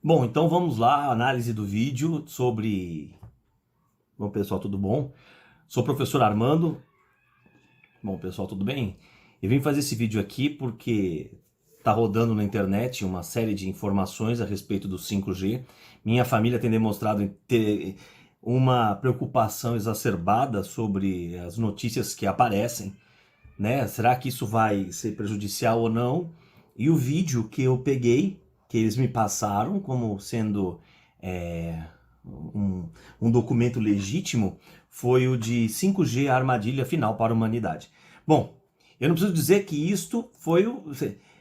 Bom, então vamos lá, análise do vídeo sobre... Bom, pessoal, tudo bom? Sou o professor Armando. Bom, pessoal, tudo bem? Eu vim fazer esse vídeo aqui porque tá rodando na internet uma série de informações a respeito do 5G. Minha família tem demonstrado ter uma preocupação exacerbada sobre as notícias que aparecem, né? Será que isso vai ser prejudicial ou não? E o vídeo que eu peguei, que eles me passaram como sendo é, um, um documento legítimo, foi o de 5G, a armadilha final para a humanidade. Bom, eu não preciso dizer que isto foi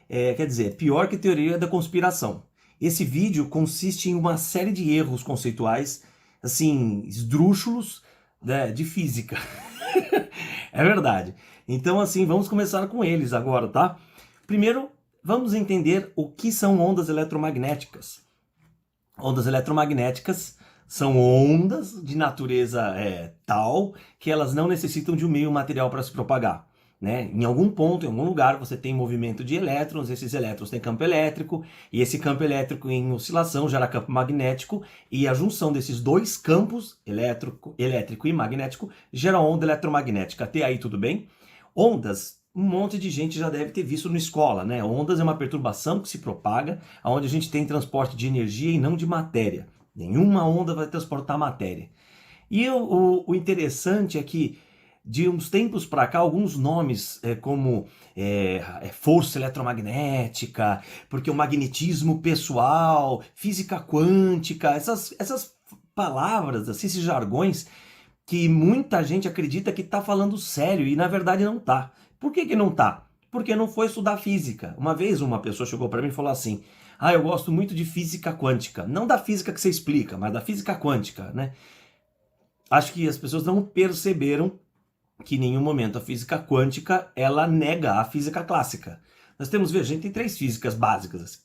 quer dizer, pior que teoria da conspiração. Esse vídeo consiste em uma série de erros conceituais, assim, esdrúxulos, né, de física. É verdade. Então, assim, vamos começar com eles agora, tá? Primeiro, vamos entender o que são ondas eletromagnéticas. Ondas eletromagnéticas são ondas de natureza tal que elas não necessitam de um meio material para se propagar. Né? Em algum ponto, em algum lugar, você tem movimento de elétrons, esses elétrons têm campo elétrico, e esse campo elétrico em oscilação gera campo magnético, e a junção desses dois campos, elétrico e magnético, gera onda eletromagnética. Até aí tudo bem? Ondas, um monte de gente já deve ter visto na escola, né? Ondas é uma perturbação que se propaga, onde a gente tem transporte de energia e não de matéria. Nenhuma onda vai transportar matéria. E o interessante é que, de uns tempos para cá, alguns nomes como força eletromagnética, porque o magnetismo pessoal, física quântica, essas palavras, assim, esses jargões, que muita gente acredita que está falando sério e na verdade não tá. Por que não tá? Porque não foi estudar física. Uma vez uma pessoa chegou para mim e falou assim: "Ah, eu gosto muito de física quântica". Não da física que você explica, mas da física quântica, né? Acho que as pessoas não perceberam que em nenhum momento a física quântica ela nega a física clássica. Nós temos, veja, a gente tem três físicas básicas, assim.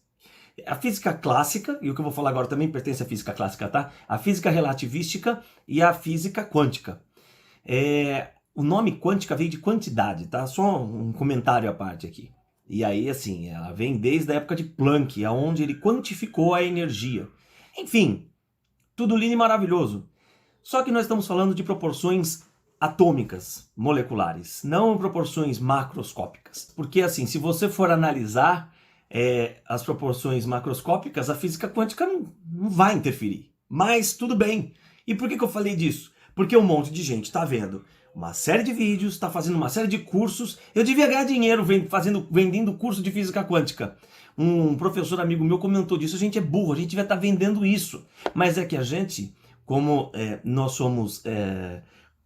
A física clássica, e o que eu vou falar agora também pertence à física clássica, tá? A física relativística e a física quântica. O nome quântica veio de quantidade, tá? Só um comentário à parte aqui. E aí, assim, ela vem desde a época de Planck, aonde ele quantificou a energia. Enfim, tudo lindo e maravilhoso. Só que nós estamos falando de proporções atômicas, moleculares, não proporções macroscópicas. Porque, assim, se você for analisar as proporções macroscópicas, a física quântica não vai interferir. Mas tudo bem. E por que eu falei disso? Porque um monte de gente está vendo uma série de vídeos, está fazendo uma série de cursos. Eu devia ganhar dinheiro vendendo curso de física quântica. Um professor amigo meu comentou disso. A gente é burro, a gente devia estar vendendo isso. Mas é que a gente, como nós somos,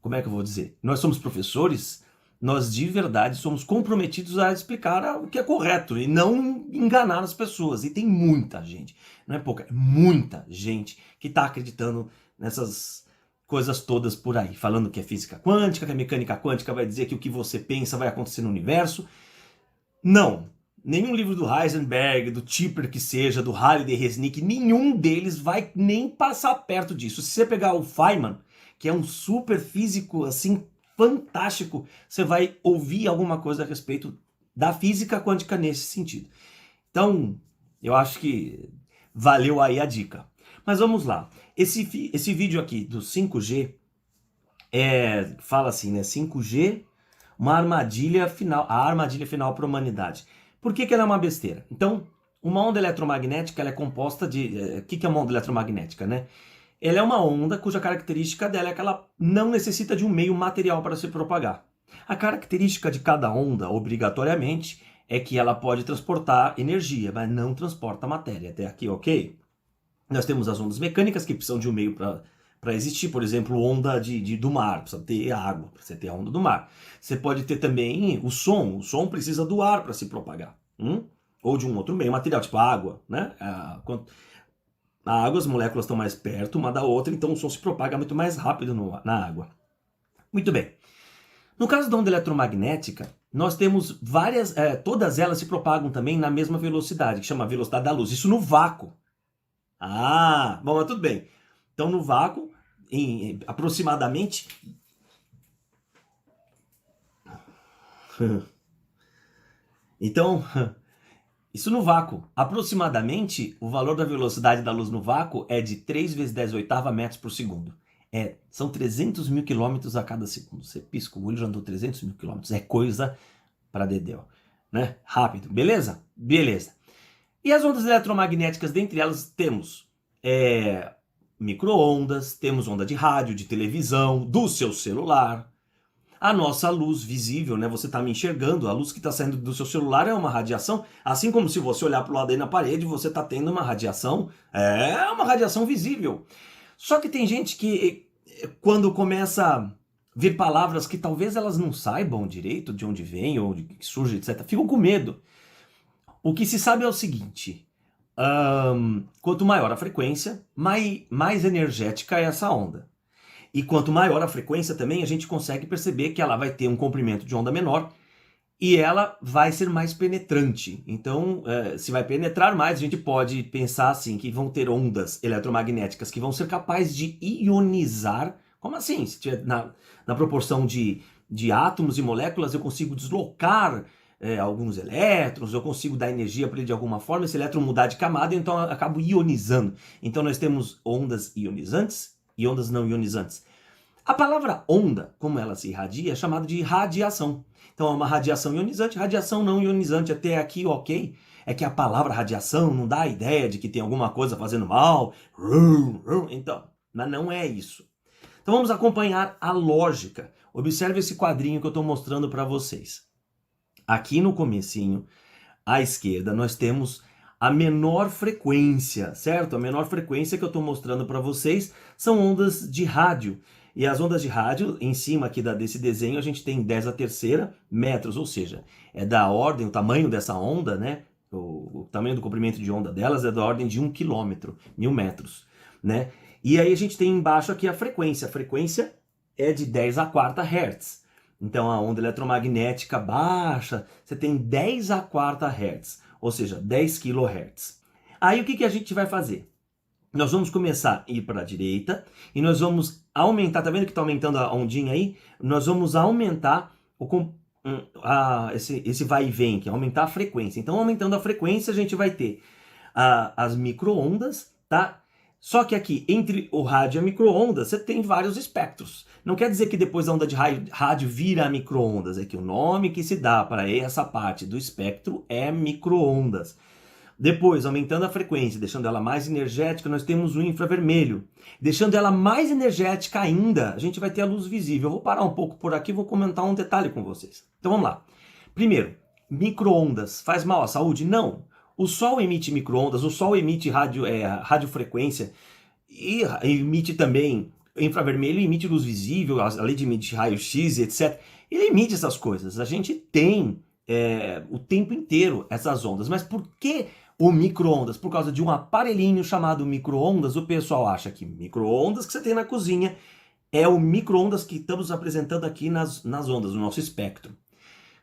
como é que eu vou dizer? Nós somos professores, nós de verdade somos comprometidos a explicar o que é correto e não enganar as pessoas. E tem muita gente, não é pouca, é muita gente que está acreditando nessas coisas todas por aí, falando que é física quântica, que a mecânica quântica vai dizer que o que você pensa vai acontecer no universo. Não. Nenhum livro do Heisenberg, do Tipper que seja, do Halliday, Resnick, nenhum deles vai nem passar perto disso. Se você pegar o Feynman, que é um super físico assim fantástico, você vai ouvir alguma coisa a respeito da física quântica nesse sentido. Então, eu acho que valeu aí a dica. Mas vamos lá. Esse vídeo aqui do 5G fala assim, né? 5G, uma armadilha final, a armadilha final para a humanidade. Por que ela é uma besteira? Então, uma onda eletromagnética ela é composta de... O que é uma onda eletromagnética, né? Ela é uma onda cuja característica dela é que ela não necessita de um meio material para se propagar. A característica de cada onda, obrigatoriamente, é que ela pode transportar energia, mas não transporta matéria. Até aqui, ok? Nós temos as ondas mecânicas que precisam de um meio para existir, por exemplo, onda do mar, precisa ter água, para você ter a onda do mar. Você pode ter também o som precisa do ar para se propagar, ou de um outro meio material, tipo a água, né? A água, as moléculas estão mais perto uma da outra, então o som se propaga muito mais rápido na água. Muito bem. No caso da onda eletromagnética, nós temos várias, todas elas se propagam também na mesma velocidade, que chama velocidade da luz, isso no vácuo. Ah, bom, mas tudo bem. Então, no vácuo, aproximadamente... Então, Isso no vácuo. Aproximadamente, o valor da velocidade da luz no vácuo é de 3 vezes 10 oitava metros por segundo. São 300 mil quilômetros a cada segundo. Você pisca o olho, já andou 300 mil quilômetros. É coisa para dedéu, né? Rápido, beleza? Beleza. E as ondas eletromagnéticas, dentre elas, temos micro-ondas, temos onda de rádio, de televisão, do seu celular. A nossa luz visível, né? Você está me enxergando, a luz que está saindo do seu celular é uma radiação, assim como se você olhar para o lado aí na parede, você está tendo uma radiação, uma radiação visível. Só que tem gente que, quando começa a vir palavras que talvez elas não saibam direito de onde vem ou de que surge, etc., ficam com medo. O que se sabe é o seguinte, quanto maior a frequência, mais energética é essa onda. E quanto maior a frequência também, a gente consegue perceber que ela vai ter um comprimento de onda menor e ela vai ser mais penetrante. Então, se vai penetrar mais, a gente pode pensar assim, que vão ter ondas eletromagnéticas que vão ser capazes de ionizar. Como assim? Se tiver na proporção de átomos e moléculas, eu consigo deslocar alguns elétrons, eu consigo dar energia para ele de alguma forma, esse elétron mudar de camada, então eu acabo ionizando. Então nós temos ondas ionizantes e ondas não ionizantes. A palavra onda, como ela se irradia, é chamada de radiação. Então é uma radiação ionizante, radiação não ionizante. Até aqui, ok. É que a palavra radiação não dá a ideia de que tem alguma coisa fazendo mal. Então, mas não é isso. Então vamos acompanhar a lógica. Observe esse quadrinho que eu estou mostrando para vocês. Aqui no comecinho, à esquerda, nós temos a menor frequência, certo? A menor frequência que eu estou mostrando para vocês são ondas de rádio. E as ondas de rádio, em cima aqui desse desenho, a gente tem 10 a terceira metros, ou seja, é da ordem, o tamanho dessa onda, né? O tamanho do comprimento de onda delas é da ordem de 1 quilômetro, 1000 metros, né? E aí a gente tem embaixo aqui a frequência. A frequência é de 10 a quarta hertz. Então a onda eletromagnética baixa, você tem 10 a quarta hertz, ou seja, 10 kHz. Aí o que a gente vai fazer? Nós vamos começar a ir para a direita e nós vamos aumentar, tá vendo que está aumentando a ondinha aí? Nós vamos aumentar esse vai e vem, que é aumentar a frequência. Então aumentando a frequência a gente vai ter as micro-ondas, tá? Só que aqui, entre o rádio e a micro-ondas, você tem vários espectros. Não quer dizer que depois a onda de rádio vira micro-ondas, é que o nome que se dá para essa parte do espectro é micro-ondas. Depois, aumentando a frequência, deixando ela mais energética, nós temos o infravermelho. Deixando ela mais energética ainda, a gente vai ter a luz visível. Eu vou parar um pouco por aqui e vou comentar um detalhe com vocês. Então vamos lá. Primeiro, micro-ondas faz mal à saúde? Não. O Sol emite micro-ondas, o Sol emite radiofrequência e emite também infravermelho, emite luz visível, além de emitir raio-x, etc. Ele emite essas coisas. A gente tem o tempo inteiro essas ondas. Mas por que o micro-ondas? Por causa de um aparelhinho chamado micro-ondas, o pessoal acha que micro-ondas que você tem na cozinha é o micro-ondas que estamos apresentando aqui nas ondas, no nosso espectro.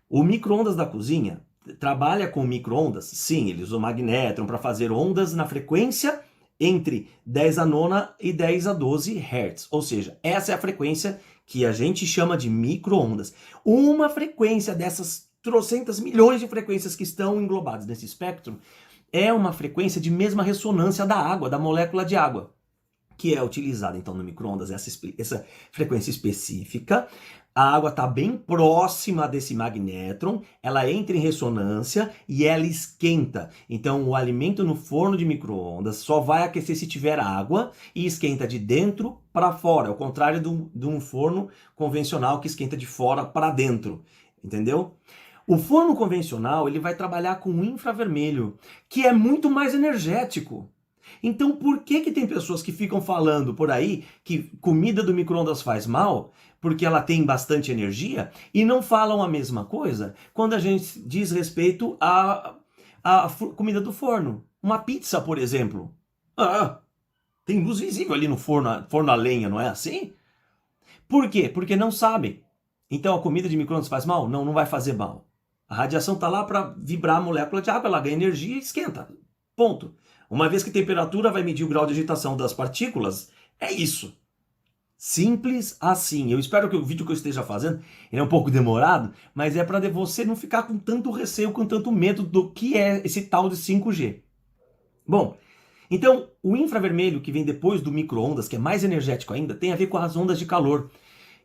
O micro-ondas da cozinha trabalha com micro-ondas? Sim, ele usa o magnétron para fazer ondas na frequência entre 10 a nona e 10 a 12 Hz. Ou seja, essa é a frequência que a gente chama de micro-ondas. Uma frequência dessas trocentas milhões de frequências que estão englobadas nesse espectro é uma frequência de mesma ressonância da água, da molécula de água, que é utilizada então no micro-ondas, essa frequência específica. A água está bem próxima desse magnétron, ela entra em ressonância e ela esquenta. Então o alimento no forno de micro-ondas só vai aquecer se tiver água e esquenta de dentro para fora, ao contrário de um forno convencional que esquenta de fora para dentro, entendeu? O forno convencional ele vai trabalhar com infravermelho, que é muito mais energético. Então por que tem pessoas que ficam falando por aí que comida do micro-ondas faz mal, porque ela tem bastante energia, e não falam a mesma coisa quando a gente diz respeito à comida do forno? Uma pizza, por exemplo. Tem luz visível ali no forno a lenha, não é assim? Por quê? Porque não sabem. Então a comida de micro-ondas faz mal? Não, não vai fazer mal. A radiação está lá para vibrar a molécula de água, ela ganha energia e esquenta. Ponto. Uma vez que a temperatura vai medir o grau de agitação das partículas, é isso. Simples assim. Eu espero que o vídeo que eu esteja fazendo, ele é um pouco demorado, mas é para você não ficar com tanto receio, com tanto medo do que é esse tal de 5G. Bom, então o infravermelho que vem depois do micro-ondas, que é mais energético ainda, tem a ver com as ondas de calor.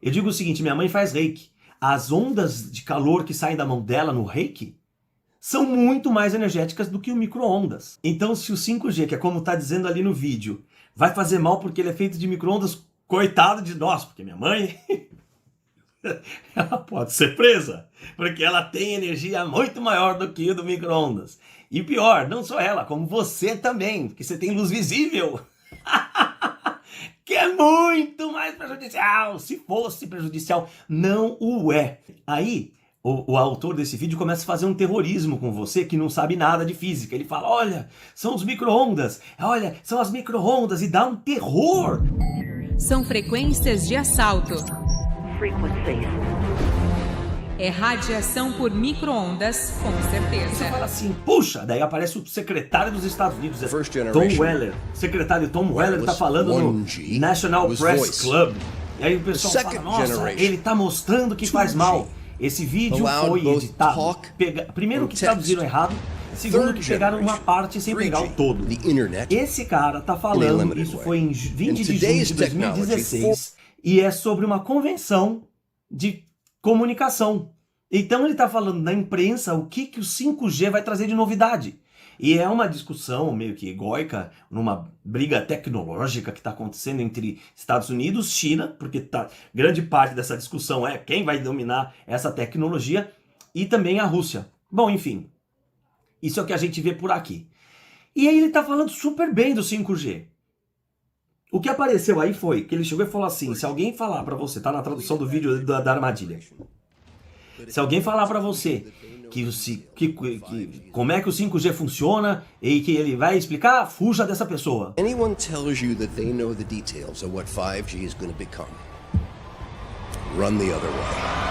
Eu digo o seguinte, minha mãe faz reiki. As ondas de calor que saem da mão dela no reiki são muito mais energéticas do que o micro-ondas. Então se o 5G, que é como está dizendo ali no vídeo, vai fazer mal porque ele é feito de micro-ondas, coitado de nós, porque minha mãe, ela pode ser presa, porque ela tem energia muito maior do que o do micro-ondas. E pior, não só ela, como você também, porque você tem luz visível, que é muito mais prejudicial. Se fosse prejudicial, não o é. Aí, o autor desse vídeo começa a fazer um terrorismo com você que não sabe nada de física. Ele fala, olha, são os micro-ondas, olha, são as micro-ondas, e dá um terror. São frequências de assalto. É radiação por micro-ondas, com certeza. Você fala assim, puxa, daí aparece o secretário dos Estados Unidos, Tom Weller. O secretário Tom Weller está falando no National Press Club. E aí o pessoal fala, nossa, ele está mostrando que faz mal. Esse vídeo foi editado. Primeiro que traduziram errado. Segundo que pegaram uma parte sem pegar o todo. Esse cara tá falando, isso foi em 20 de junho de 2016, e é sobre uma convenção de comunicação. Então ele tá falando na imprensa o que o 5G vai trazer de novidade. E é uma discussão meio que egóica, numa briga tecnológica que está acontecendo entre Estados Unidos e China, porque grande parte dessa discussão é quem vai dominar essa tecnologia, e também a Rússia. Bom, enfim. Isso é o que a gente vê por aqui. E aí ele tá falando super bem do 5G. O que apareceu aí foi que ele chegou e falou assim, se alguém falar pra você, tá na tradução do vídeo da armadilha. Se alguém falar pra você como é que o 5G funciona e que ele vai explicar, fuja dessa pessoa. Anyone tells you that they know the details of what 5G is going to become, run the other way.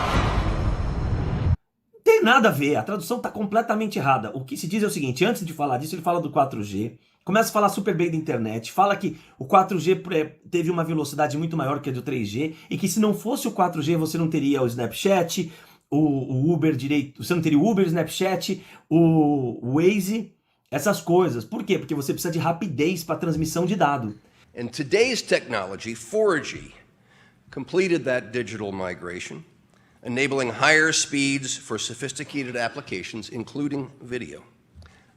Tem nada a ver, a tradução está completamente errada. O que se diz é o seguinte, antes de falar disso, ele fala do 4G, começa a falar super bem da internet, fala que o 4G teve uma velocidade muito maior que a do 3G, e que se não fosse o 4G você não teria o Snapchat, o Uber direito, você não teria o Uber, Snapchat, o Waze, essas coisas. Por quê? Porque você precisa de rapidez para transmissão de dado. And today's technology, 4G, completed that digital migration, enabling higher speeds for sophisticated applications, including video.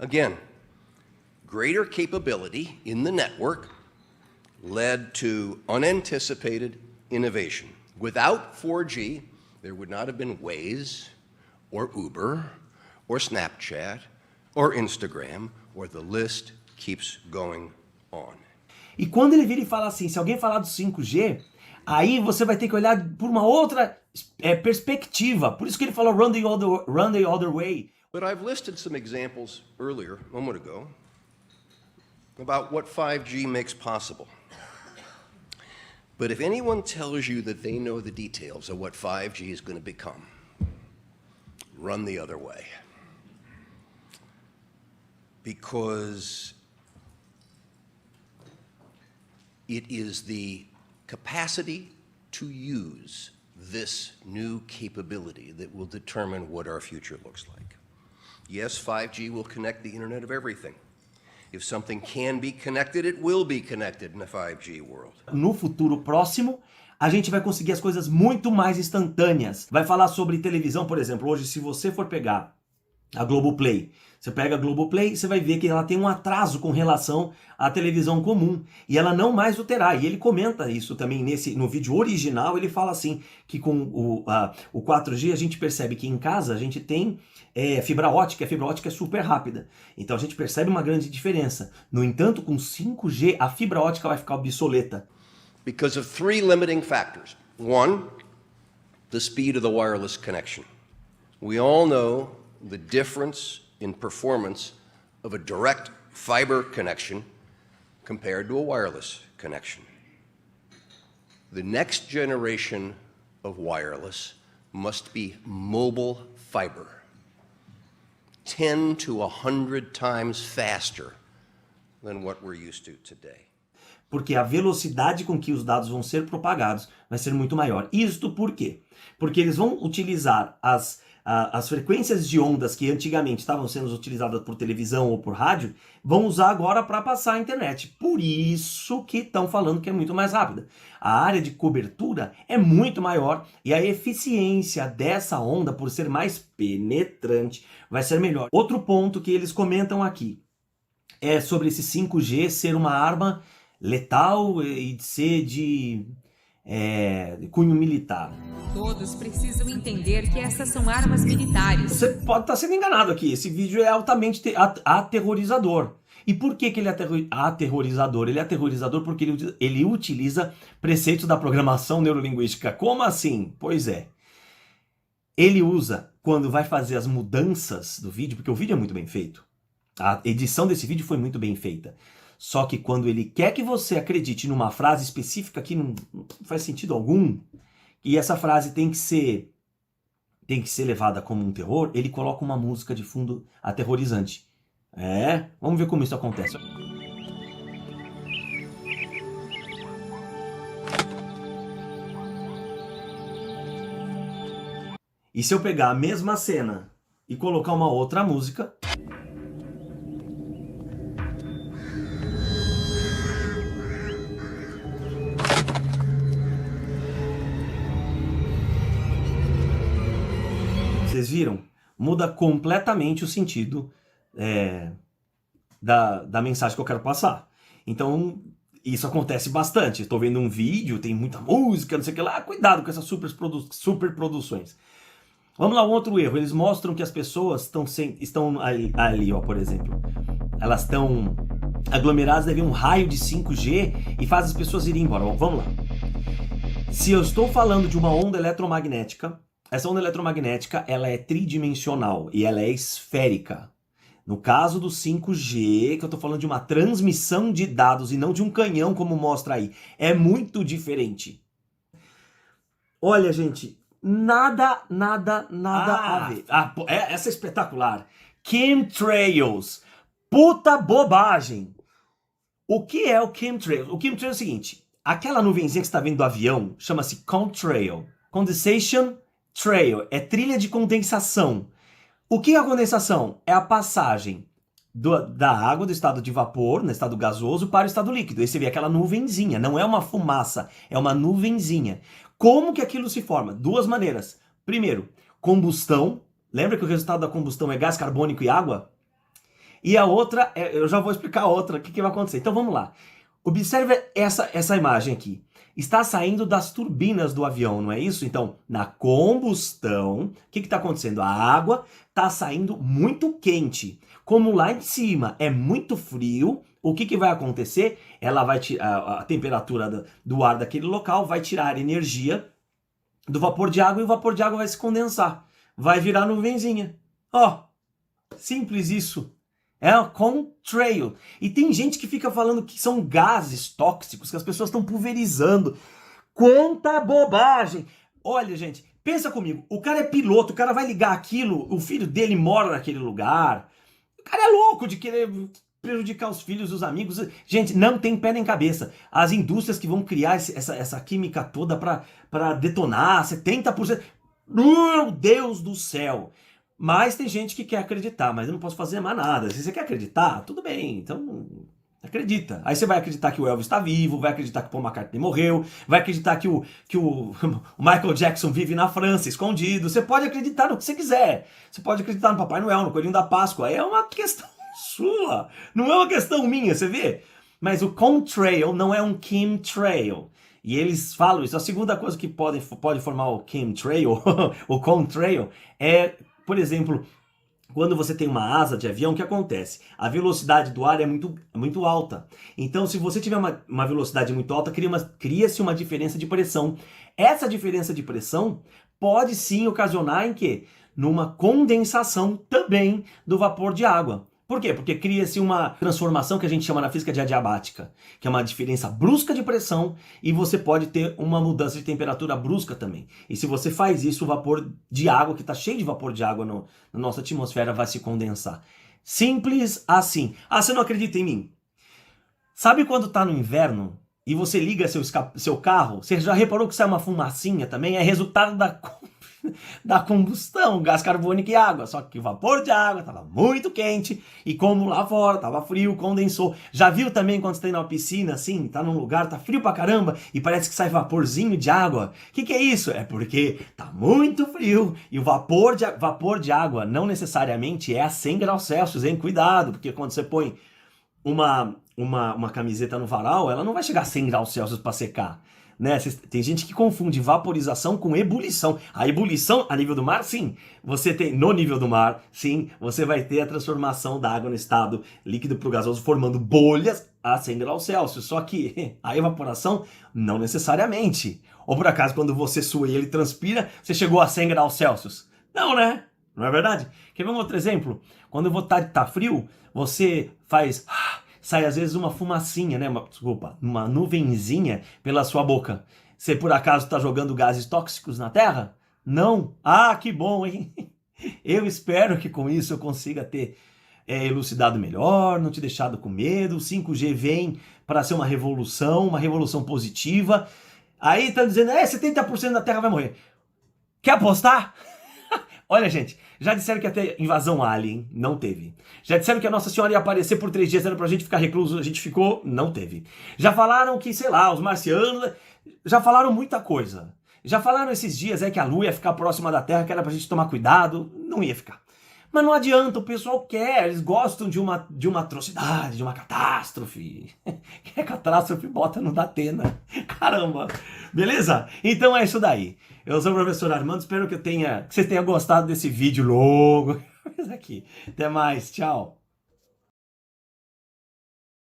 Again, greater capability in the network led to unanticipated innovation. Without 4G, there would not have been Waze, or Uber, or Snapchat, or Instagram, or the list keeps going on. E quando ele vira e fala assim, se alguém falar do 5G, aí você vai ter que olhar por uma outra perspectiva. Por isso que ele falou run the other way. But I've listed some examples earlier, a moment ago, about what 5G makes possible. But if anyone tells you that they know the details of what 5G is going to become, run the other way. Because it is the capacity to use this new capability that will determine what our future looks like. Yes, 5G will connect the Internet of everything. If something can be connected, it will be connected in a 5G world. No futuro próximo, a gente vai conseguir as coisas muito mais instantâneas. Vai falar sobre televisão, por exemplo. Hoje, se você for pegar a Globoplay, você pega a Globoplay, você vai ver que ela tem um atraso com relação à televisão comum. E ela não mais o terá. E ele comenta isso também no vídeo original. Ele fala assim, que com o 4G a gente percebe que em casa a gente tem fibra ótica. A fibra ótica é super rápida. Então a gente percebe uma grande diferença. No entanto, com 5G, a fibra ótica vai ficar obsoleta. Because of three limiting factors. One, the speed of the wireless connection. We all know the difference in performance of a direct fiber connection compared to a wireless connection. The next generation of wireless must be mobile fiber, 10 to 100 times faster than what we're used to today. porque a velocidade com que os dados vão ser propagados vai ser muito maior. Isto por quê? Porque eles vão utilizar as frequências de ondas que antigamente estavam sendo utilizadas por televisão ou por rádio, vão usar agora para passar a internet. Por isso que estão falando que é muito mais rápida. A área de cobertura é muito maior e a eficiência dessa onda, por ser mais penetrante, vai ser melhor. Outro ponto que eles comentam aqui é sobre esse 5G ser uma arma letal e ser de cunho militar. Todos precisam entender que essas são armas militares. Você pode estar sendo enganado aqui. Esse vídeo é altamente aterrorizador. E por que ele é aterrorizador? Ele é aterrorizador porque ele utiliza preceitos da programação neurolinguística. Como assim? Pois é. Ele usa, quando vai fazer as mudanças do vídeo, porque o vídeo é muito bem feito. A edição desse vídeo foi muito bem feita. Só que quando ele quer que você acredite numa frase específica que não faz sentido algum, e essa frase tem que ser levada como um terror, ele coloca uma música de fundo aterrorizante. Vamos ver como isso acontece. E se eu pegar a mesma cena e colocar uma outra música... Vocês viram? Muda completamente o sentido da mensagem que eu quero passar. Então, isso acontece bastante. Estou vendo um vídeo, tem muita música, não sei o que lá. Cuidado com essas super produções. Vamos lá, um outro erro. Eles mostram que as pessoas estão ali, ó, por exemplo. Elas estão aglomeradas, devem um raio de 5G e faz as pessoas irem embora. Bom, vamos lá. Se eu estou falando de uma onda eletromagnética, essa onda eletromagnética, ela é tridimensional e ela é esférica. No caso do 5G, que eu estou falando de uma transmissão de dados e não de um canhão, como mostra aí, é muito diferente. Olha, gente, nada a ver. Essa é espetacular. Chemtrails. Puta bobagem. O que é o chemtrail? O chemtrail é o seguinte, aquela nuvenzinha que você está vendo do avião chama-se contrail. Condensation trail, é trilha de condensação. O que é a condensação? É a passagem da água do estado de vapor, no estado gasoso, para o estado líquido. Aí você vê aquela nuvenzinha, não é uma fumaça, é uma nuvenzinha. Como que aquilo se forma? Duas maneiras. Primeiro, combustão. Lembra que o resultado da combustão é gás carbônico e água? E a outra, eu já vou explicar a outra, o que vai acontecer. Então vamos lá. Observe essa imagem aqui. Está saindo das turbinas do avião, não é isso? Então, na combustão, o que está acontecendo? A água está saindo muito quente. Como lá em cima é muito frio, o que vai acontecer? Ela vai tirar a temperatura do ar daquele local, vai tirar energia do vapor de água e o vapor de água vai se condensar. Vai virar nuvenzinha. Ó, simples isso. É um contrail. E tem gente que fica falando que são gases tóxicos, que as pessoas estão pulverizando. Quanta bobagem! Olha, gente, pensa comigo. O cara é piloto, o cara vai ligar aquilo, o filho dele mora naquele lugar. O cara é louco de querer prejudicar os filhos, os amigos. Gente, não tem pé nem cabeça. As indústrias que vão criar essa química toda para detonar 70%. Meu Deus do céu! Mas tem gente que quer acreditar, mas eu não posso fazer mais nada. Se você quer acreditar, tudo bem, então acredita. Aí você vai acreditar que o Elvis está vivo, vai acreditar que o Paul McCartney morreu, vai acreditar que o Michael Jackson vive na França, escondido. Você pode acreditar no que você quiser. Você pode acreditar no Papai Noel, no Coelhinho da Páscoa. É uma questão sua, não é uma questão minha, você vê? Mas o contrail não é um chemtrail. E eles falam isso. A segunda coisa que pode formar o chemtrail, o contrail, é... Por exemplo, quando você tem uma asa de avião, o que acontece? A velocidade do ar é muito alta. Então, se você tiver uma velocidade muito alta, cria-se uma diferença de pressão. Essa diferença de pressão pode sim ocasionar em quê? Numa condensação também do vapor de água. Por quê? Porque cria-se uma transformação que a gente chama na física de adiabática, que é uma diferença brusca de pressão e você pode ter uma mudança de temperatura brusca também. E se você faz isso, o vapor de água, que está cheio de vapor de água na nossa atmosfera, vai se condensar. Simples assim. Ah, você não acredita em mim? Sabe quando tá no inverno e você liga seu carro, você já reparou que sai uma fumacinha também? É resultado da combustão, gás carbônico e água. Só que o vapor de água estava muito quente e como lá fora estava frio, condensou. Já viu também quando você tá na piscina, assim, tá num lugar, tá frio pra caramba e parece que sai vaporzinho de água? O que é isso? É porque tá muito frio e o vapor de água não necessariamente é a 100 graus Celsius, hein? Cuidado, porque quando você põe uma camiseta no varal, ela não vai chegar a 100 graus Celsius para secar. Né? Tem gente que confunde vaporização com ebulição. A ebulição a nível do mar, sim. Você tem no nível do mar, sim, você vai ter a transformação da água no estado líquido para o gasoso, formando bolhas a 100 graus Celsius. Só que a evaporação, não necessariamente. Ou por acaso, quando você sua e ele transpira, você chegou a 100 graus Celsius? Não, né? Não é verdade? Quer ver um outro exemplo? Quando tá frio, você faz... sai às vezes uma fumacinha, né? Uma nuvenzinha pela sua boca. Você por acaso está jogando gases tóxicos na Terra? Não? Ah, que bom, hein? Eu espero que com isso eu consiga ter elucidado melhor, não te deixado com medo. O 5G vem para ser uma revolução positiva. Aí tá dizendo, 70% da Terra vai morrer. Quer apostar? Olha, gente, já disseram que ia ter invasão alien, não teve. Já disseram que a Nossa Senhora ia aparecer por 3 dias, era pra gente ficar recluso, a gente ficou, não teve. Já falaram que, sei lá, os marcianos, já falaram muita coisa. Já falaram esses dias que a Lua ia ficar próxima da Terra, que era pra gente tomar cuidado, não ia ficar. Mas não adianta, o pessoal quer, eles gostam de uma atrocidade, de uma catástrofe. Quer catástrofe, bota no Datena. Caramba, beleza? Então é isso daí. Eu sou o professor Armando, espero que você tenha gostado desse vídeo longo. Aqui. Até mais, tchau.